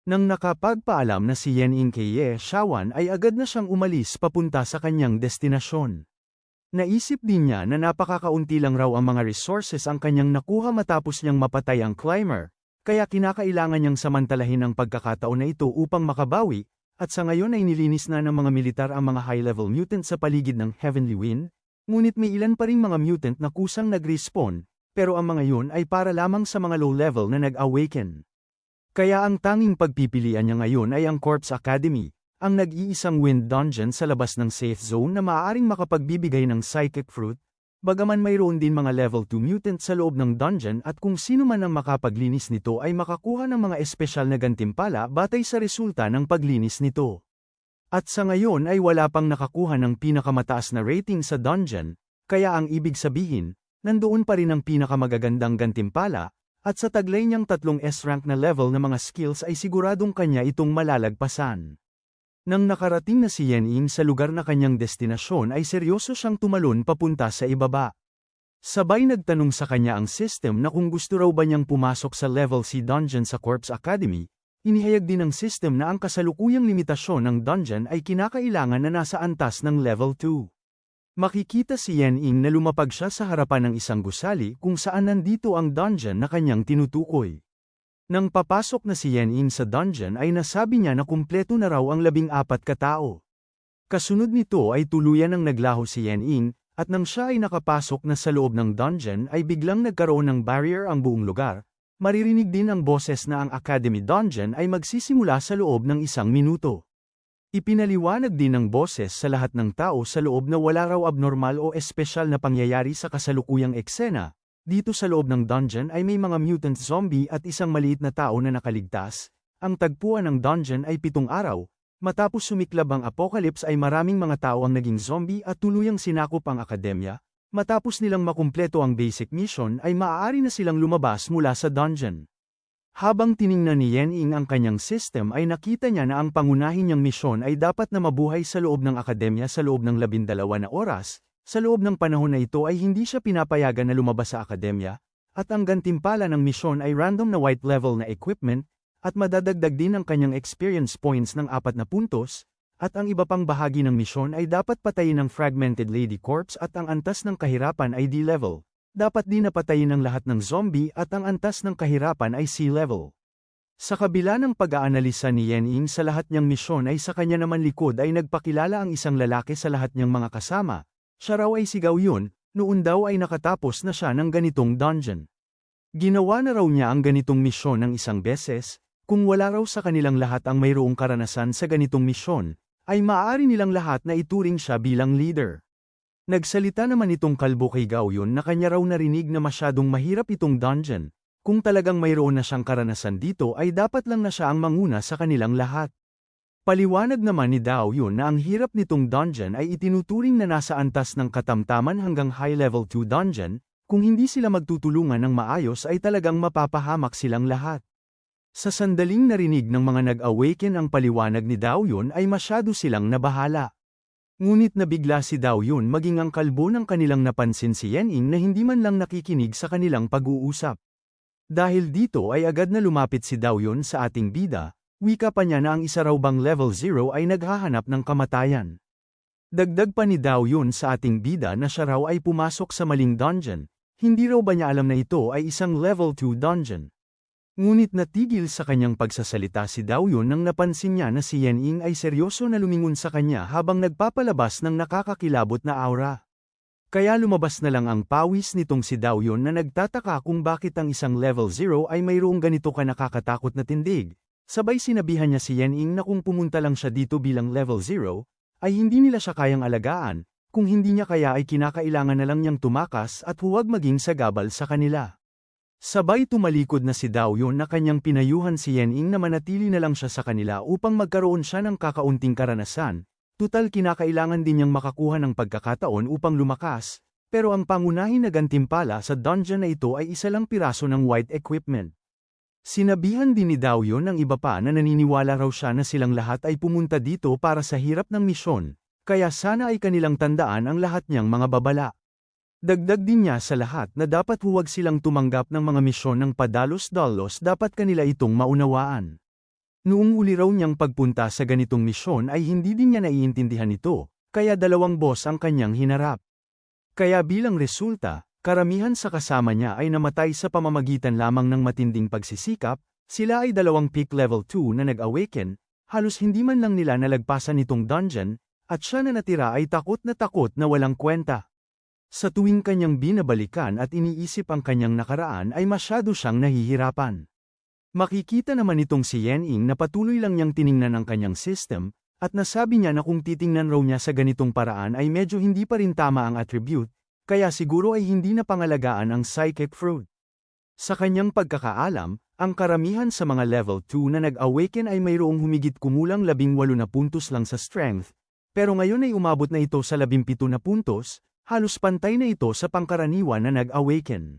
Nang nakapagpaalam na si Yen Ying kay Ye Xiaowan ay agad na siyang umalis papunta sa kanyang destinasyon. Naisip din niya na napakakaunti lang raw ang mga resources ang kanyang nakuha matapos niyang mapatay ang climber, kaya kinakailangan niyang samantalahin ang pagkakataon na ito upang makabawi, at sa ngayon ay nilinis na ng mga militar ang mga high-level mutant sa paligid ng Heavenly Wind, ngunit may ilan pa ring mga mutant na kusang nag-respawn, pero ang mga yun ay para lamang sa mga low-level na nag-awaken. Kaya ang tanging pagpipilian niya ngayon ay ang Corpse Academy, ang nag-iisang wind dungeon sa labas ng safe zone na maaaring makapagbibigay ng psychic fruit, bagaman mayroon din mga level 2 mutant sa loob ng dungeon at kung sino man ang makapaglinis nito ay makakuha ng mga espesyal na gantimpala batay sa resulta ng paglinis nito. At sa ngayon ay wala pang nakakuha ng pinakamataas na rating sa dungeon, kaya ang ibig sabihin, nandoon pa rin ang pinakamagagandang gantimpala, at sa taglay niyang 3 S-rank na level na mga skills ay siguradong kanya itong malalagpasan. Nang nakarating na si Yen Ying sa lugar na kanyang destinasyon ay seryoso siyang tumalon papunta sa ibaba. Sabay nagtanong sa kanya ang system na kung gusto raw ba niyang pumasok sa level C dungeon sa Corpse Academy, inihayag din ng system na ang kasalukuyang limitasyon ng dungeon ay kinakailangan na nasa antas ng level 2. Makikita si Yen Ying na lumapag siya sa harapan ng isang gusali kung saan nandito ang dungeon na kanyang tinutukoy. Nang papasok na si Yen Ying sa dungeon ay nasabi niya na kumpleto na raw ang 14 katao. Kasunod nito ay tuluyan ng naglaho si Yen Ying, at nang siya ay nakapasok na sa loob ng dungeon ay biglang nagkaroon ng barrier ang buong lugar. Maririnig din ang boses na ang Academy Dungeon ay magsisimula sa loob ng 1 minuto. Ipinaliwanag din ng boses sa lahat ng tao sa loob na wala raw abnormal o espesyal na pangyayari sa kasalukuyang eksena. Dito sa loob ng dungeon ay may mga mutant zombie at isang maliit na tao na nakaligtas. Ang tagpuan ng dungeon ay 7 araw. Matapos sumiklab ang apocalypse ay maraming mga tao ang naging zombie at tuluyang sinakop ang akademya. Matapos nilang makumpleto ang basic mission ay maaari na silang lumabas mula sa dungeon. Habang tiningnan ni Yen Ying ang kanyang system ay nakita niya na ang pangunahin niyang misyon ay dapat na mabuhay sa loob ng akademya sa loob ng 12 na oras. Sa loob ng panahon na ito ay hindi siya pinapayagan na lumabas sa akademya, at ang gantimpala ng misyon ay random na white level na equipment, at madadagdag din ang kanyang experience points ng 4 na puntos, at ang iba pang bahagi ng misyon ay dapat patayin ng Fragmented Lady Corpse at ang antas ng kahirapan ay D-level. Dapat din napatayin ang lahat ng zombie at ang antas ng kahirapan ay C-level. Sa kabila ng pag-aanalisa ni Yen Ying sa lahat niyang misyon ay sa kanya naman likod ay nagpakilala ang isang lalaki sa lahat niyang mga kasama. Siya raw ay sigaw yun, noon daw ay nakatapos na siya ng ganitong dungeon. Ginawa na raw niya ang ganitong misyon ng 1 beses, kung wala raw sa kanilang lahat ang mayroong karanasan sa ganitong misyon, ay maaari nilang lahat na ituring siya bilang leader. Nagsalita naman itong kalbo kay Gao Yun na kanya raw narinig na masyadong mahirap itong dungeon. Kung talagang mayroon na siyang karanasan dito ay dapat lang na siya ang manguna sa kanilang lahat. Paliwanag naman ni Dao Yun na ang hirap nitong dungeon ay itinuturing na nasa antas ng katamtaman hanggang high level 2 dungeon, kung hindi sila magtutulungan ng maayos ay talagang mapapahamak silang lahat. Sa sandaling narinig ng mga nag-awaken ang paliwanag ni Dao Yun ay masyado silang nabahala. Ngunit nabigla si Dao Yun maging ang kalbo ng kanilang napansin si Yen Ying na hindi man lang nakikinig sa kanilang pag-uusap. Dahil dito ay agad na lumapit si Dao Yun sa ating bida, wika pa niya na ang isa raw bang level 0 ay naghahanap ng kamatayan. Dagdag pa ni Dao Yun sa ating bida na siya raw ay pumasok sa maling dungeon, hindi raw ba niya alam na ito ay isang level 2 dungeon. Ngunit natigil sa kanyang pagsasalita si Dao Yun nang napansin niya na si Yen Ying ay seryoso na lumingon sa kanya habang nagpapalabas ng nakakakilabot na aura. Kaya lumabas na lang ang pawis nitong si Dao Yun na nagtataka kung bakit ang isang level 0 ay mayroong ganito ka nakakatakot na tindig. Sabay sinabihan niya si Yen Ying na kung pumunta lang siya dito bilang level 0, ay hindi nila siya kayang alagaan, kung hindi niya kaya ay kinakailangan na lang niyang tumakas at huwag maging sagabal sa kanila. Sabay tumalikod na si Dao Yun na kanyang pinayuhan si Yen Ying na manatili na lang siya sa kanila upang magkaroon siya ng kakaunting karanasan, tutal kinakailangan din niyang makakuha ng pagkakataon upang lumakas, pero ang pangunahin na gantimpala sa dungeon na ito ay isa lang piraso ng white equipment. Sinabihan din ni Dao Yun ng iba pa na naniniwala raw siya na silang lahat ay pumunta dito para sa hirap ng misyon, kaya sana ay kanilang tandaan ang lahat niyang mga babala. Dagdag din niya sa lahat na dapat huwag silang tumanggap ng mga misyon ng padalos-dalos dapat kanila itong maunawaan. Noong huli raw niyang pagpunta sa ganitong misyon ay hindi din niya naiintindihan ito, kaya dalawang boss ang kanyang hinarap. Kaya bilang resulta, karamihan sa kasama niya ay namatay sa pamamagitan lamang ng matinding pagsisikap, sila ay dalawang peak level 2 na nag-awaken, halos hindi man lang nila nalagpasan itong dungeon, at siya na natira ay takot na walang kwenta. Sa tuwing kanyang binabalikan at iniisip ang kanyang nakaraan ay masyado siyang nahihirapan. Makikita naman itong si Yen-ing na patuloy lang niyang tiningnan ang kanyang system, at nasabi niya na kung titingnan raw niya sa ganitong paraan ay medyo hindi pa rin tama ang attribute, kaya siguro ay hindi na pangalagaan ang psychic fruit. Sa kanyang pagkakaalam, ang karamihan sa mga level 2 na nag-awaken ay mayroong humigit kumulang 18 na puntos lang sa strength, pero ngayon ay umabot na ito sa 17 na puntos, halos pantay na ito sa pangkaraniwan na nag-awaken.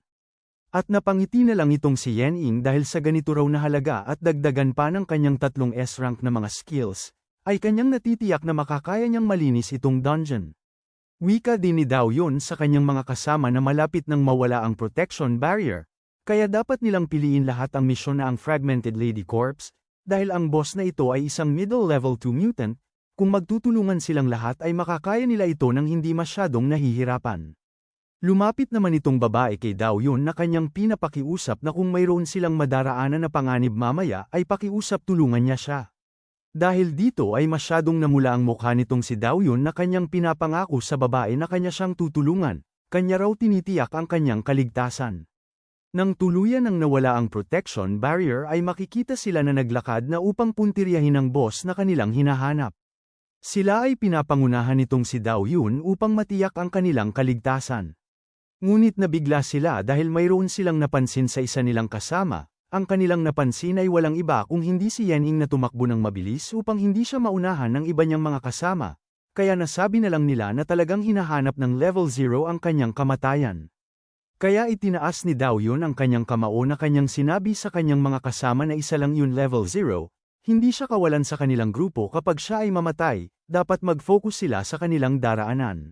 At napangiti na lang itong si Yen-ing dahil sa ganito raw na halaga at dagdagan pa ng kanyang 3 S-rank na mga skills, ay kanyang natitiyak na makakaya niyang malinis itong dungeon. Wika din ni Dao Yun sa kanyang mga kasama na malapit nang mawala ang protection barrier, kaya dapat nilang piliin lahat ang misyon na ang Fragmented Lady Corpse, dahil ang boss na ito ay isang middle level 2 mutant, kung magtutulungan silang lahat ay makakaya nila ito nang hindi masyadong nahihirapan. Lumapit naman itong babae kay Dao Yun na kanyang pinapakiusap na kung mayroon silang madaraanan na panganib mamaya ay pakiusap tulungan niya siya. Dahil dito ay masyadong namula ang mukha nitong si Dao Yun na kanyang pinapangako sa babae na kanya siyang tutulungan, kanya raw tinitiyak ang kanyang kaligtasan. Nang tuluyan ang nawala ang protection barrier ay makikita sila na naglakad na upang puntiryahin ang boss na kanilang hinahanap. Sila ay pinapangunahan nitong si Dao Yun upang matiyak ang kanilang kaligtasan. Ngunit nabigla sila dahil mayroon silang napansin sa isa nilang kasama, ang kanilang napansin ay walang iba kung hindi si Yen-ing na tumakbo ng mabilis upang hindi siya maunahan ng iba niyang mga kasama, kaya nasabi na lang nila na talagang hinahanap ng level 0 ang kanyang kamatayan. Kaya itinaas ni Dao Yun ang kanyang kamao na kanyang sinabi sa kanyang mga kasama na isa lang yun level 0, hindi siya kawalan sa kanilang grupo kapag siya ay mamatay, dapat mag-focus sila sa kanilang daraanan.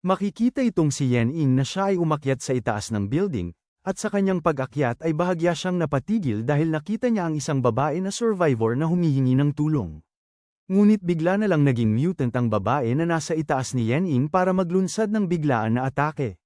Makikita itong si Yen-ing na siya ay umakyat sa itaas ng building, at sa kanyang pag-akyat ay bahagya siyang napatigil dahil nakita niya ang isang babae na survivor na humihingi ng tulong. Ngunit bigla na lang naging mutant ang babae na nasa itaas ni Yen-ing para maglunsad ng biglaan na atake.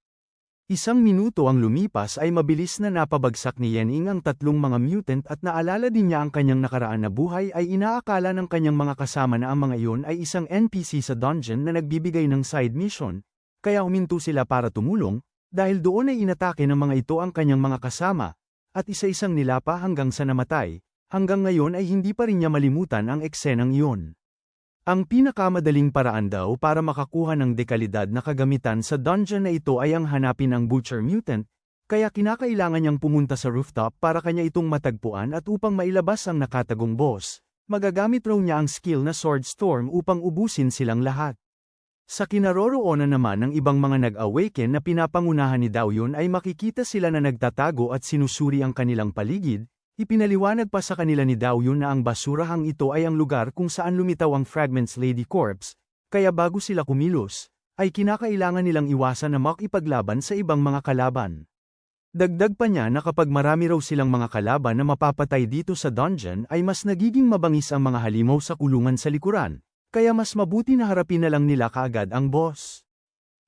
Isang minuto ang lumipas ay mabilis na napabagsak ni Yen-ing ang 3 mga mutant at naalala din niya ang kanyang nakaraan na buhay ay inaakala ng kanyang mga kasama na ang mga iyon ay isang NPC sa dungeon na nagbibigay ng side mission, kaya huminto sila para tumulong, dahil doon ay inatake ng mga ito ang kanyang mga kasama, at isa-isang nilapa hanggang sa namatay, hanggang ngayon ay hindi pa rin niya malimutan ang eksenang iyon. Ang pinakamadaling paraan daw para makakuha ng dekalidad na kagamitan sa dungeon na ito ay ang hanapin ang Butcher Mutant, kaya kinakailangan niyang pumunta sa rooftop para kanya itong matagpuan at upang mailabas ang nakatagong boss, magagamit raw niya ang skill na Sword Storm upang ubusin silang lahat. Sa kinaroroonan naman ng ibang mga nag-awaken na pinapangunahan ni Dao Yun ay makikita sila na nagtatago at sinusuri ang kanilang paligid. Ipinaliwanag pa sa kanila ni Dao Yun na ang basurahang ito ay ang lugar kung saan lumitaw ang Fragments Lady Corpse, kaya bago sila kumilos, ay kinakailangan nilang iwasan na makipaglaban sa ibang mga kalaban. Dagdag pa niya na kapag marami raw silang mga kalaban na mapapatay dito sa dungeon ay mas nagiging mabangis ang mga halimaw sa kulungan sa likuran, kaya mas mabuti na harapin na lang nila kaagad ang boss.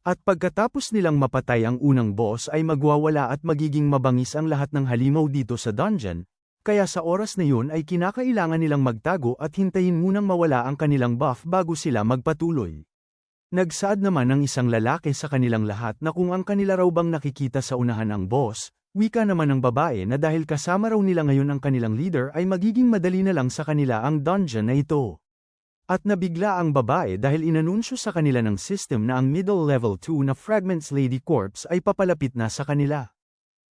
At pagkatapos nilang mapatay ang unang boss ay magwawala at magiging mabangis ang lahat ng halimaw dito sa dungeon, kaya sa oras na yun ay kinakailangan nilang magtago at hintayin munang mawala ang kanilang buff bago sila magpatuloy. Nagsaad naman ng isang lalaki sa kanilang lahat na kung ang kanila raw bang nakikita sa unahan ang boss, wika naman ng babae na dahil kasama raw nila ngayon ang kanilang leader ay magiging madali na lang sa kanila ang dungeon na ito. At nabigla ang babae dahil inanunsyo sa kanila ng system na ang middle level 2 na Fragments Lady Corpse ay papalapit na sa kanila.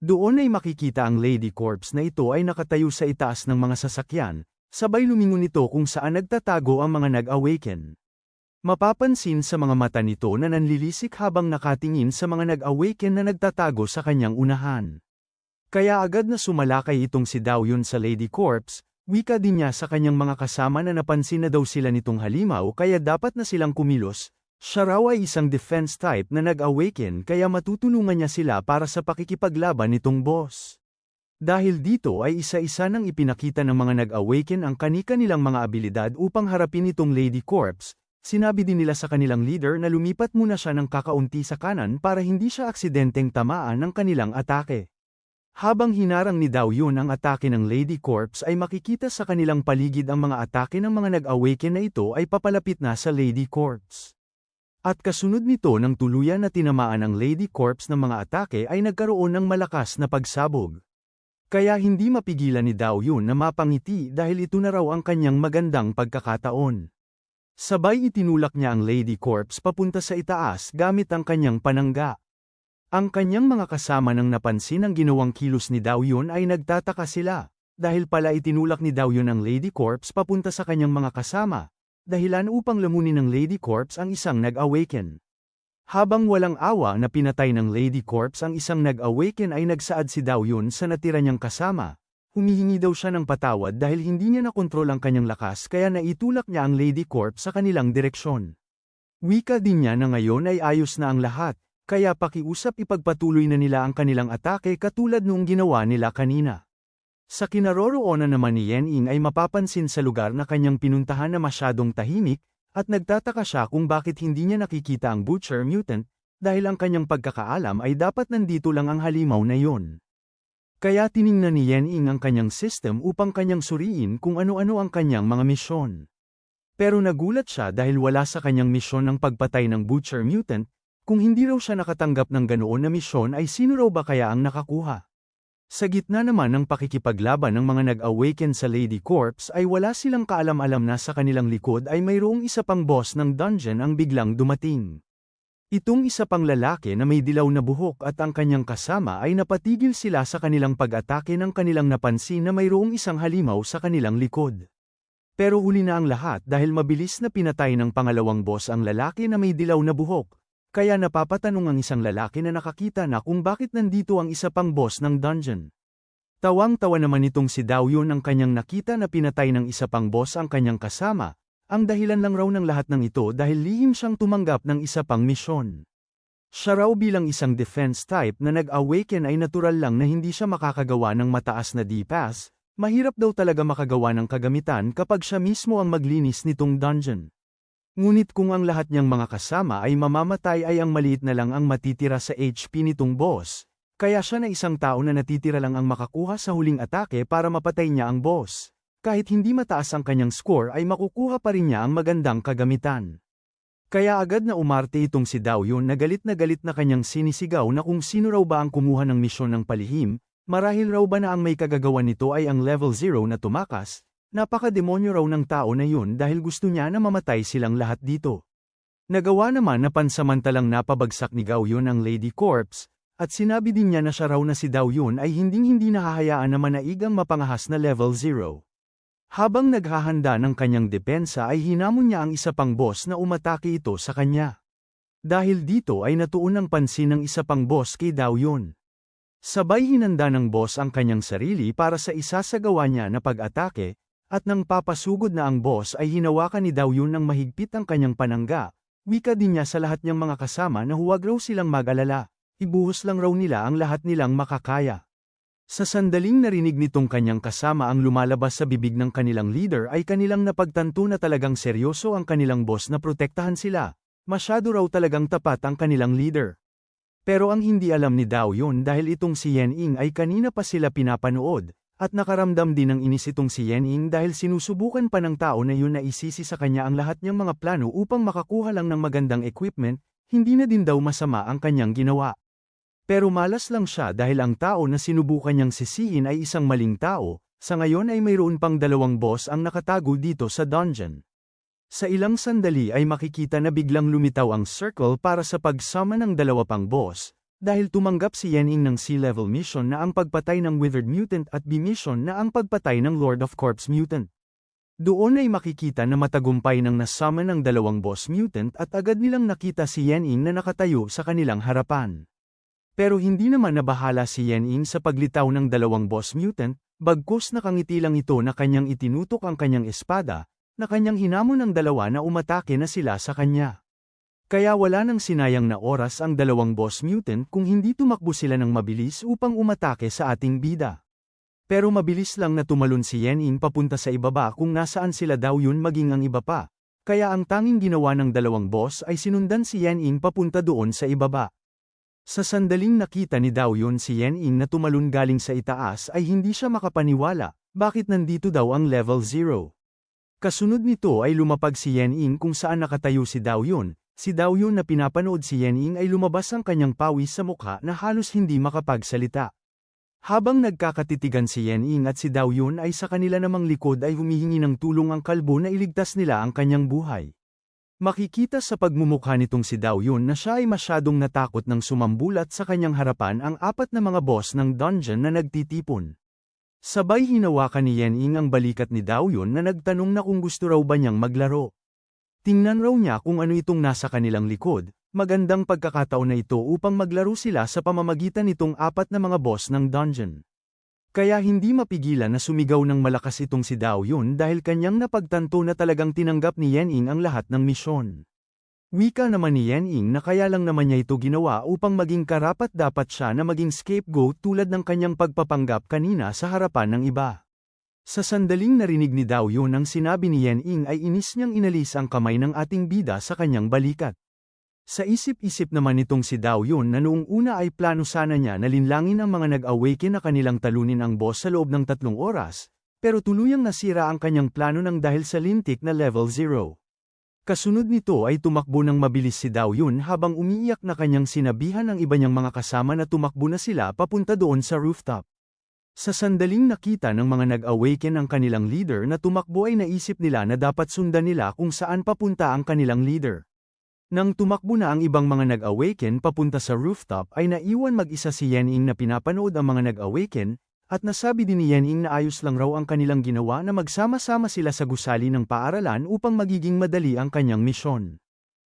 Doon ay makikita ang Lady Corpse na ito ay nakatayo sa itaas ng mga sasakyan, sabay lumingon ito kung saan nagtatago ang mga nag-awaken. Mapapansin sa mga mata nito na nanlilisik habang nakatingin sa mga nag-awaken na nagtatago sa kanyang unahan. Kaya agad na sumalakay itong si Dao Yun sa Lady Corpse, wika din niya sa kanyang mga kasama na napansin na daw sila nitong halimaw kaya dapat na silang kumilos. Siya raw ay isang defense type na nag-awaken kaya matutulungan niya sila para sa pakikipaglaban nitong boss. Dahil dito ay isa-isa nang ipinakita ng mga nag-awaken ang kani-kanilang mga abilidad upang harapin itong Lady Corpse. Sinabi din nila sa kanilang leader na lumipat muna siya ng kakaunti sa kanan para hindi siya aksidenteng tamaan ng kanilang atake. Habang hinarang ni Dao Yun ang atake ng Lady Corpse ay makikita sa kanilang paligid ang mga atake ng mga nag-awaken na ito ay papalapit na sa Lady Corpse. At kasunod nito nang tuluyan na tinamaan ang Lady Corpse ng mga atake ay nagkaroon ng malakas na pagsabog. Kaya hindi mapigilan ni Dao Yun na mapangiti dahil ito na raw ang kanyang magandang pagkakataon. Sabay itinulak niya ang Lady Corpse papunta sa itaas gamit ang kanyang panangga. Ang kanyang mga kasama nang napansin ang ginawang kilos ni Dao Yun ay nagtataka sila, dahil pala itinulak ni Dao Yun ang Lady Corpse papunta sa kanyang mga kasama, dahilan upang lamunin ng Lady Corpse ang isang nag-awaken. Habang walang awa na pinatay ng Lady Corpse ang isang nag-awaken ay nagsaad si Dao Yun sa natira niyang kasama. Humihingi daw siya ng patawad dahil hindi niya nakontrol ang kanyang lakas kaya naitulak niya ang Lady Corpse sa kanilang direksyon. Wika din niya na ngayon ay ayos na ang lahat, kaya pakiusap ipagpatuloy na nila ang kanilang atake katulad noong ginawa nila kanina. Sa kinaroroonan naman ni Yen Ying ay mapapansin sa lugar na kanyang pinuntahan na masyadong tahimik, at nagtataka siya kung bakit hindi niya nakikita ang Butcher Mutant, dahil ang kanyang pagkakaalam ay dapat nandito lang ang halimaw na yon. Kaya tiningnan ni Yen Ying ang kanyang system upang kanyang suriin kung ano-ano ang kanyang mga misyon. Pero nagulat siya dahil wala sa kanyang misyon ang pagpatay ng Butcher Mutant, kung hindi raw siya nakatanggap ng ganoon na misyon ay sino raw ba kaya ang nakakuha? Sa gitna naman ng pakikipaglaban ng mga nag-awaken sa Lady Corpse ay wala silang kaalam-alam na sa kanilang likod ay mayroong isa pang boss ng dungeon ang biglang dumating. Itong isa pang lalaki na may dilaw na buhok at ang kanyang kasama ay napatigil sila sa kanilang pag-atake ng kanilang napansin na mayroong isang halimaw sa kanilang likod. Pero huli na ang lahat dahil mabilis na pinatay ng pangalawang boss ang lalaki na may dilaw na buhok. Kaya napapatanong ang isang lalaki na nakakita na kung bakit nandito ang isa pang boss ng dungeon. Tawang-tawa naman itong si Dao Yun ang kanyang nakita na pinatay ng isa pang boss ang kanyang kasama, ang dahilan lang raw ng lahat ng ito dahil lihim siyang tumanggap ng isa pang misyon. Siya raw bilang isang defense type na nag-awaken ay natural lang na hindi siya makakagawa ng mataas na D-pass, mahirap daw talaga makagawa ng kagamitan kapag siya mismo ang maglinis nitong dungeon. Ngunit kung ang lahat niyang mga kasama ay mamamatay ay ang maliit na lang ang matitira sa HP nitong boss, kaya siya na isang tao na natitira lang ang makakuha sa huling atake para mapatay niya ang boss. Kahit hindi mataas ang kanyang score ay makukuha pa rin niya ang magandang kagamitan. Kaya agad na umarte itong si Dao Yun na galit na kanyang sinisigaw na kung sino raw ba ang kumuha ng misyon ng palihim, marahil raw ba na ang may kagagawan nito ay ang level 0 na tumakas. Napaka-demonyo raw ng tao na yun dahil gusto niya na mamatay silang lahat dito. Nagawa naman na pansamantalang napabagsak ni Gao Yun ang Lady Corpse, at sinabi din niya na siya raw na si Dao Yun ay hinding-hindi nahahayaan na manaig ang mapangahas na level 0. Habang naghahanda ng kanyang depensa ay hinamon niya ang isa pang boss na umatake ito sa kanya. Dahil dito ay natuon ang pansin ng isa pang boss kay Dao Yun. Sabay hinanda ng boss ang kanyang sarili para sa isasagawa niya na pag-atake, at nang papasugod na ang boss ay hinawakan ni Dao Yun ng mahigpit ang kanyang panangga. Wika din niya sa lahat niyang mga kasama na huwag raw silang mag-alala, ibuhos lang raw nila ang lahat nilang makakaya. Sa sandaling narinig nitong kanyang kasama ang lumalabas sa bibig ng kanilang leader ay kanilang napagtanto na talagang seryoso ang kanilang boss na protektahan sila, masyado raw talagang tapat ang kanilang leader. Pero ang hindi alam ni Dao Yun dahil itong si Yen Ying ay kanina pa sila pinapanood, at nakaramdam din ng inis itong si Yen Ying dahil sinusubukan pa ng tao na yun na isisi sa kanya ang lahat niyang mga plano upang makakuha lang ng magandang equipment, hindi na din daw masama ang kanyang ginawa. Pero malas lang siya dahil ang tao na sinubukan niyang sisihin ay isang maling tao, sa ngayon ay mayroon pang dalawang boss ang nakatago dito sa dungeon. Sa ilang sandali ay makikita na biglang lumitaw ang circle para sa pag-summon ng dalawa pang boss, dahil tumanggap si Yen Ying ng C-level mission na ang pagpatay ng Withered Mutant at B mission na ang pagpatay ng Lord of Corpse Mutant. Doon ay makikita na matagumpay nang nasummon ng dalawang boss mutant at agad nilang nakita si Yen Ying na nakatayo sa kanilang harapan. Pero hindi naman nabahala si Yen Ying sa paglitaw ng dalawang boss mutant, bagkus nakangiti lang ito na kanyang itinutok ang kanyang espada, na kanyang hinamon ng dalawa na umatake na sila sa kanya. Kaya wala nang sinayang na oras ang dalawang boss mutant kung hindi tumakbo sila ng mabilis upang umatake sa ating bida. Pero mabilis lang na tumalon si Yen-in papunta sa ibaba kung nasaan sila Daoyun maging ang iba pa. Kaya ang tanging ginawa ng dalawang boss ay sinundan si Yen-in papunta doon sa ibaba. Sa sandaling nakita ni Daoyun si Yen-in na tumalon galing sa itaas ay hindi siya makapaniwala, bakit nandito daw ang level 0. Kasunod nito ay lumapag si Yen-in kung saan nakatayo si Daoyun. Si Daoyun na pinapanood si Yen-in ay lumabas ang kanyang pawis sa mukha na halos hindi makapagsalita. Habang nagkakatitigan si Yen-in at si Daoyun ay sa kanila namang likod ay humihingi ng tulong ang kalbo na iligtas nila ang kanyang buhay. Makikita sa pagmumukha nitong si Daoyun na siya ay masyadong natakot nang sumambulat sa kanyang harapan ang apat na mga boss ng dungeon na nagtitipon. Sabay hinawakan ni Yen-in ang balikat ni Daoyun na nagtanong na kung gusto raw ba niyang maglaro. Tingnan raw niya kung ano itong nasa kanilang likod. Magandang pagkakataon na ito upang maglaro sila sa pamamagitan nitong apat na mga boss ng dungeon. Kaya hindi mapigilan na sumigaw ng malakas itong si Daoyun dahil kanyang napagtanto na talagang tinanggap ni Yen-in ang lahat ng misyon. Wika naman ni Yen-in na kaya lang naman niya ito ginawa upang maging karapat-dapat siya na maging scapegoat tulad ng kanyang pagpapanggap kanina sa harapan ng iba. Sa sandaling narinig ni Daoyun ang sinabi ni Yen-in ay inis niyang inalis ang kamay ng ating bida sa kanyang balikat. Sa isip-isip naman nitong si Daoyun na noong una ay plano sana niya na linlangin ang mga nag-awaken na kanilang talunin ang boss sa loob ng 3 oras, pero tuluyang nasira ang kanyang plano ng dahil sa lintik na level 0. Kasunod nito ay tumakbo ng mabilis si Daoyun habang umiiyak na kanyang sinabihan ang iba niyang mga kasama na tumakbo na sila papunta doon sa rooftop. Sa sandaling nakita ng mga nag-awaken ang kanilang leader na tumakbo ay naisip nila na dapat sundan nila kung saan papunta ang kanilang leader. Nang tumakbo na ang ibang mga nag-awaken papunta sa rooftop ay naiwan mag-isa si Yen-in na pinapanood ang mga nag-awaken, at nasabi din ni Yen-in na ayos lang raw ang kanilang ginawa na magsama-sama sila sa gusali ng paaralan upang magiging madali ang kanyang misyon.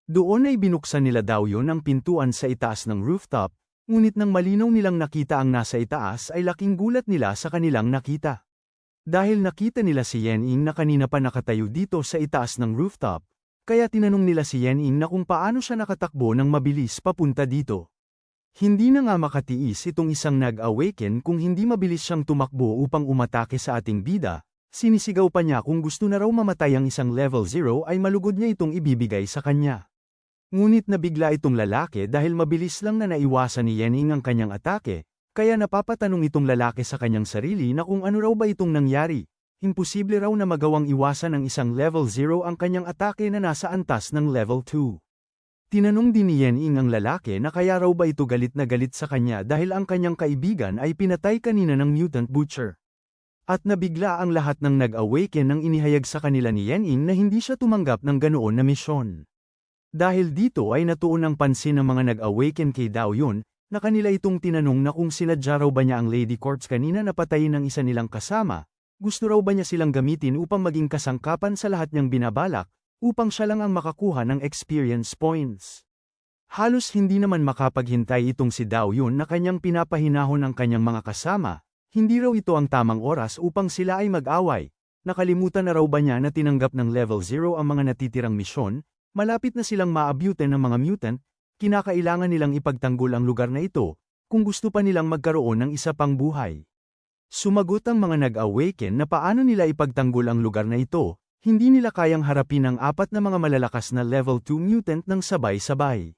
Doon ay binuksan nila Daoyun ang pintuan sa itaas ng rooftop, ngunit nang malinaw nilang nakita ang nasa itaas ay laking gulat nila sa kanilang nakita. Dahil nakita nila si Yen-in na kanina pa nakatayo dito sa itaas ng rooftop, kaya tinanong nila si Yen-in na kung paano siya nakatakbo ng mabilis papunta dito. Hindi na nga makatiis itong isang nag-awaken kung hindi mabilis siyang tumakbo upang umatake sa ating bida, sinisigaw pa niya kung gusto na raw mamatay ang isang level 0 ay malugod niya itong ibibigay sa kanya. Ngunit nabigla itong lalaki dahil mabilis lang na naiwasan ni Yen-in ang kanyang atake, kaya napapatanong itong lalaki sa kanyang sarili na kung ano raw ba itong nangyari. Imposible raw na magawang iwasan ng isang level 0 ang kanyang atake na nasa antas ng level 2. Tinanong din ni Yen-in ang lalaki na kaya raw ba ito galit na galit sa kanya dahil ang kanyang kaibigan ay pinatay kanina ng mutant butcher. At nabigla ang lahat ng nag-awaken nang inihayag sa kanila ni Yen-in na hindi siya tumanggap ng ganoon na misyon. Dahil dito ay natuon ang pansin ng mga nag-awaken kay Daoyun, na kanila itong tinanong na kung sinadya raw ba niya ang Lady Corpse kanina na patayin ng isa nilang kasama. Gusto raw ba niya silang gamitin upang maging kasangkapan sa lahat niyang binabalak, upang siya lang ang makakuha ng experience points. Halos hindi naman makapaghintay itong si Daoyun na kanyang pinapahinahon ang kanyang mga kasama, hindi raw ito ang tamang oras upang sila ay mag-away. Nakalimutan na raw ba niya na tinanggap ng level 0 ang mga natitirang misyon, malapit na silang maabutin ng mga mutant, kinakailangan nilang ipagtanggol ang lugar na ito, kung gusto pa nilang magkaroon ng isa pang buhay. Sumagot ang mga nag-awaken na paano nila ipagtanggol ang lugar na ito, hindi nila kayang harapin ang apat na mga malalakas na level 2 mutant ng sabay-sabay.